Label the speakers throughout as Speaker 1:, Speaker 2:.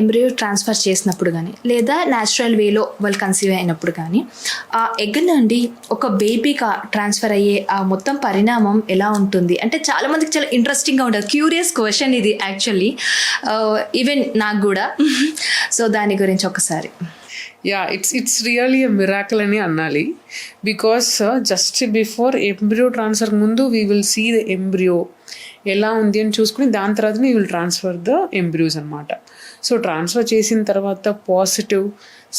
Speaker 1: Embryo transfer చేసినప్పుడు కానీ లేదా న్యాచురల్ వేలో వాళ్ళు కన్సీవ్ అయినప్పుడు కానీ ఆ ఎగ్ నుండి ఒక బేబీగా ట్రాన్స్ఫర్ అయ్యే ఆ మొత్తం పరిణామం ఎలా ఉంటుంది అంటే చాలామందికి చాలా ఇంట్రెస్టింగ్గా ఉంటుంది. క్యూరియస్ క్వశ్చన్ ఇది యాక్చువల్లీ, ఈవెన్ నాకు కూడా. సో దాని గురించి ఒకసారి.
Speaker 2: Ya, it's really a miracle అని అనాలి. Because just before embryo transfer ముందు we will see the embryo ఎలా ఉంది అని చూసుకుని దాని తర్వాత we will transfer the embryos అనమాట. సో ట్రాన్స్ఫర్ చేసిన తర్వాత పాజిటివ్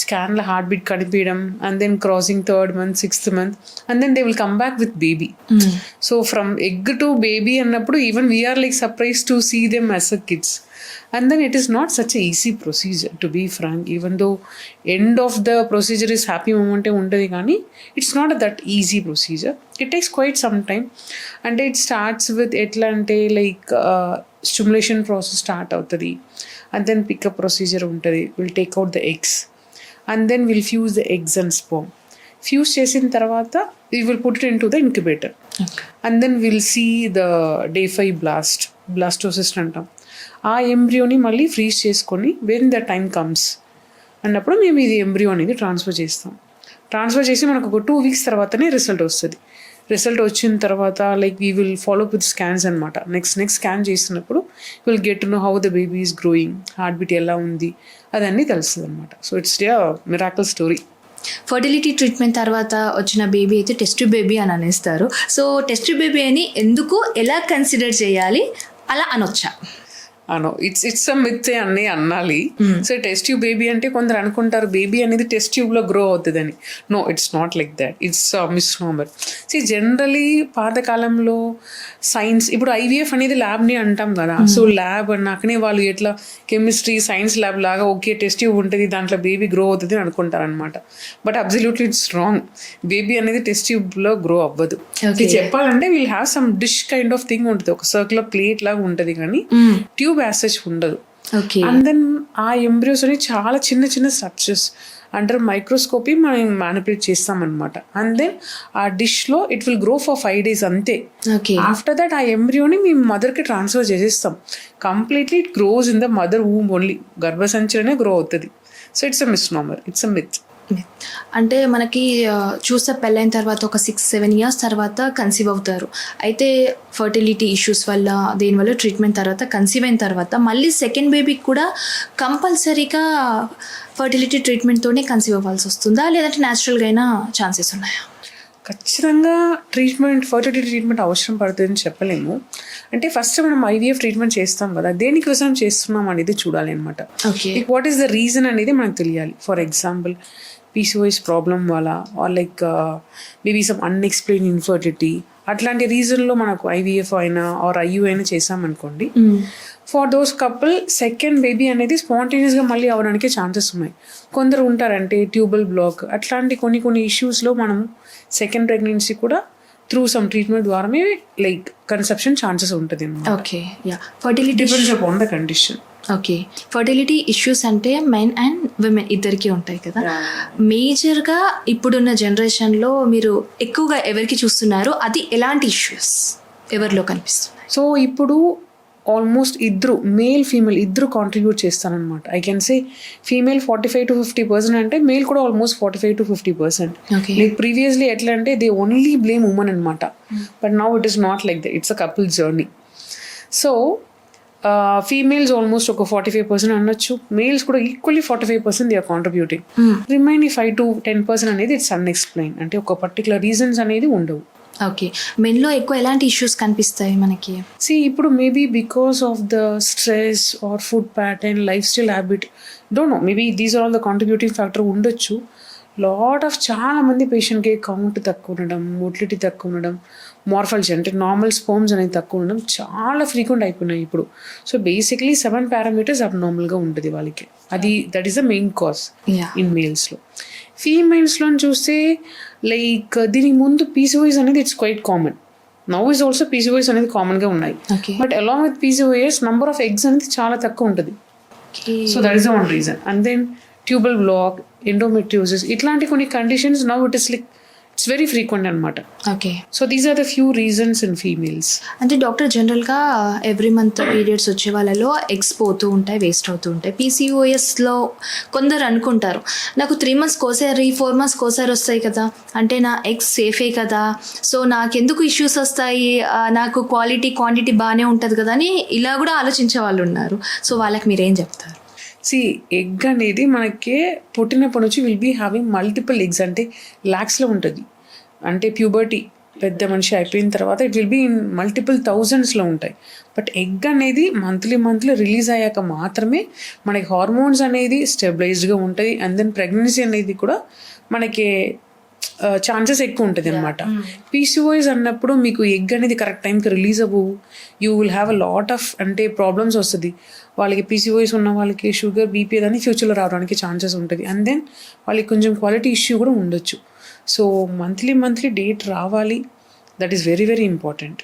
Speaker 2: స్కాన్లో హార్ట్ బీట్ కనిపించడం and then crossing 3rd month 6th month and then they will come back with baby. So from egg to baby అన్నప్పుడు even we are like surprise to see them as a kids. And then it is not such a easy procedure, to be frank. Even though end of the procedure is happy moment untadi gaani, it's not that easy procedure. It takes quite some time and it starts with etlante like stimulation process start avutadi and then pickup procedure untadi. We'll take out the eggs and then we'll fuse the eggs and sperm. Fuse చేసిన తర్వాత we will put it into the incubator. Okay. And then we'll see the day 5 blastocyst అంటాం. ఆ ఎంబ్రియోని మళ్ళీ freeze చేసుకొని when the time comes అన్నప్పుడు మేము ఇది embryo అనేది ట్రాన్స్ఫర్ చేస్తాం. ట్రాన్స్ఫర్ చేసి మనకు ఒక 2 weeks తర్వాతనే రిజల్ట్ వస్తుంది. రిజల్ట్ వచ్చిన తర్వాత like we will follow with scans అనమాట. నెక్స్ట్ స్కాన్ చేసినప్పుడు will get to know how the baby is growing, heart beat ఎలా ఉంది అదన్నీ తెలుస్తుంది అనమాట. So it's a miracle story.
Speaker 1: Fertility treatment తర్వాత వచ్చిన బేబీ అయితే టెస్ట్ బేబీ అని అనేస్తారు. సో టెస్ట్ బేబీ అని ఎందుకు, ఎలా కన్సిడర్ చేయాలి, అలా అనొచ్చా?
Speaker 2: అనో ఇట్స్ అ మిత్ అని అనాలి. సో టెస్ట్ ట్యూబ్ బేబీ అంటే కొందరు అనుకుంటారు బేబీ అనేది టెస్ట్ ట్యూబ్లో గ్రో అవుతుందని. No, it's not like that. It's misnomer. See generally పాతకాలంలో సైన్స్, ఇప్పుడు ఐవీఎఫ్ అనేది ల్యాబ్ని అంటాం కదా. సో ల్యాబ్ అన్నాకనే వాళ్ళు ఎట్లా కెమిస్ట్రీ సైన్స్ ల్యాబ్ లాగా ఓకే టెస్ట్ ట్యూబ్ ఉంటుంది దాంట్లో బేబీ గ్రో అవుతుంది అని అనుకుంటారు అనమాట. But absolutely it's wrong. Baby అనేది టెస్ట్ ట్యూబ్లో గ్రో అవ్వదు. చెప్పాలంటే we'll have some dish kind of thing ఉంటుంది, ఒక సర్క్యులర్ ప్లేట్ లాగా ఉంటుంది కానీ ట్యూబ్ యాసెస్ ఉండదు. అండ్ దెన్ ఆ ఎంబ్రియోస్ అని చాలా చిన్న స్ట్రక్చర్స్ అండర్ మైక్రోస్కోపీ మనం మ్యానిపులేట్ చేస్తాం అనమాట. అండ్ దెన్ ఆ డిష్ లో it will grow for 5 days అంతే. ఆఫ్టర్ దట్ ఆ ఎంబ్రియోని మేము మదర్కి ట్రాన్స్ఫర్ చేసేస్తాం. Completely it grows in the mother womb only, గర్భసంచిలోనే గ్రో అవుతుంది. So it's a misnomer, it's a myth.
Speaker 1: అంటే మనకి చూస్తే పెళ్ళైన తర్వాత ఒక 6-7 years తర్వాత కన్సీవ్ అవుతారు. అయితే ఫర్టిలిటీ ఇష్యూస్ వల్ల దీనివల్ల ట్రీట్మెంట్ తర్వాత కన్సీవ్ అయిన తర్వాత మళ్ళీ సెకండ్ బేబీకి కూడా కంపల్సరీగా ఫర్టిలిటీ ట్రీట్మెంట్తోనే కన్సీవ్ అవ్వాల్సి వస్తుందా, లేదంటే న్యాచురల్గా అయినా ఛాన్సెస్ ఉన్నాయా?
Speaker 2: ఖచ్చితంగా ఫర్టిలిటీ ట్రీట్మెంట్ అవసరం పడుతుందని చెప్పలేము. అంటే ఫస్ట్ మనం ఐవీఎఫ్ ట్రీట్మెంట్ చేస్తాం కదా, దేనికోసం చేస్తున్నాం అనేది చూడాలి అనమాట. వాట్ ఈస్ ద రీజన్ అనేది మనకు తెలియాలి. ఫర్ ఎగ్జాంపుల్ పీసీఓఎస్ ప్రాబ్లం వల్ల or like maybe some unexplained infertility, అట్లాంటి రీజన్లో మనకు ఐవీఎఫ్ అయినా ఆర్ ఐయూ అయినా చేసామనుకోండి, for those couple second baby అనేది స్పాంటేనియస్గా మళ్ళీ అవ్వడానికి ఛాన్సెస్ ఉన్నాయి. కొందరు ఉంటారంటే ట్యూబల్ బ్లాక్, అట్లాంటి కొన్ని ఇష్యూస్లో మనం సెకండ్ ప్రెగ్నెన్సీ కూడా త్రూ సమ్ ట్రీట్మెంట్ ద్వారానే లైక్ కన్సెప్షన్ ఛాన్సెస్ ఉంటుంది.
Speaker 1: Okay, yeah. Fertility
Speaker 2: depends upon the condition.
Speaker 1: Okay, fertility issues అంటే మెన్ అండ్ విమెన్ ఇద్దరికి ఉంటాయి కదా. మేజర్గా ఇప్పుడున్న జనరేషన్లో మీరు ఎక్కువగా ఎవరికి చూస్తున్నారు, అది ఎలాంటి ఇష్యూస్ ఎవరిలో కనిపిస్తున్నాయి?
Speaker 2: సో ఇప్పుడు ఆల్మోస్ట్ ఇద్దరు మేల్ ఫీమేల్ ఇద్దరు కాంట్రిబ్యూట్ చేస్తానమాట. ఐ కెన్ సే ఫీమేల్ 45-50% అంటే మేల్ కూడా ఆల్మోస్ట్ 45-50%. లైక్ ప్రీవియస్లీ ఎట్లా అంటే దే ఓన్లీ బ్లేమ్ ఉమెన్ అనమాట. But now it is not like that, it's a couple journey. So females almost ఒక 45% అనొచ్చు, మేల్స్ కూడా equally 45% they are contributing. Remaining 5-10% అనేది it's unexplained, అంటే ఒక పర్టికులర్ రీజన్స్ అనేది ఉండవు.
Speaker 1: ఓకే, మెన్లో ఎక్కువ ఎలాంటి ఇష్యూస్ కనిపిస్తాయి మనకి?
Speaker 2: ఇప్పుడు maybe because of the stress or food pattern, life style habit, don't know, maybe these are all the contributing factor ఉండొచ్చు. లాట్ ఆఫ్ చాలా మంది పేషెంట్కి కౌంట్ తక్కువ ఉండడం, మోటిలిటీ తక్కువ ఉండడం, మార్ఫాలజీ అంటే నార్మల్ స్పర్మ్స్ అనేది తక్కువ ఉండడం చాలా ఫ్రీక్వెంట్ అయిపోయినాయి ఇప్పుడు. సో బేసిక్లీ 7 parameters అబ్నార్మల్గా ఉంటుంది వాళ్ళకి. అది that is the main cause in మేల్స్లో. ఫీమేల్స్లో చూస్తే లైక్ దీనికి ముందు పీసీఓఎస్ అనేది it's quite common. Now is also PCOS అనేది కామన్గా ఉన్నాయి. But along with PCOS number of eggs అనేది చాలా తక్కువ ఉంటుంది. So that is the one reason. And then tubal block, endometriosis, ఇట్లాంటి కొన్ని conditions now it is like it's very frequent అనమాట.
Speaker 1: Okay.
Speaker 2: So these are the few reasons in females.
Speaker 1: అంటే doctor జనరల్గా every month periods వచ్చే వాళ్ళలో eggs పోతూ ఉంటాయి, waste అవుతూ ఉంటాయి. పీసీఓఎస్లో కొందరు అనుకుంటారు నాకు 3 months కోసారి 4 months కోసారి వస్తాయి కదా, అంటే నా ఎగ్స్ సేఫే కదా, సో నాకెందుకు ఇష్యూస్ వస్తాయి, నాకు క్వాలిటీ క్వాంటిటీ బాగానే ఉంటుంది కదా అని ఇలా కూడా ఆలోచించే వాళ్ళు ఉన్నారు. సో వాళ్ళకి మీరేం చెప్తారు?
Speaker 2: ఎగ్ అనేది మనకి పుట్టినప్పటి నుంచి will be having multiple eggs, అంటే ల్యాక్స్లో ఉంటుంది. అంటే ప్యూబర్టీ పెద్ద మనిషి అయిపోయిన తర్వాత it will be in multiple థౌజండ్స్లో ఉంటాయి. బట్ ఎగ్ అనేది మంత్లీ రిలీజ్ అయ్యాక మాత్రమే మనకి హార్మోన్స్ అనేది స్టెబిలైజ్డ్గా ఉంటుంది. అండ్ దెన్ ప్రెగ్నెన్సీ అనేది కూడా మనకి ఛాన్సెస్ ఎక్కువ ఉంటుంది అనమాట. పీసీఓఎస్ అన్నప్పుడు మీకు ఎగ్ అనేది కరెక్ట్ టైంకి రిలీజ్ అవ్వవు. You will have a lot of అంటే ప్రాబ్లమ్స్ వస్తుంది వాళ్ళకి. పీసీఓఎస్ ఉన్న వాళ్ళకి షుగర్, బీపీ అని ఫ్యూచర్లో రావడానికి ఛాన్సెస్ ఉంటుంది. అండ్ దెన్ వాళ్ళకి కొంచెం క్వాలిటీ ఇష్యూ కూడా ఉండొచ్చు. సో మంత్లీ డేట్ రావాలి, that is very very important.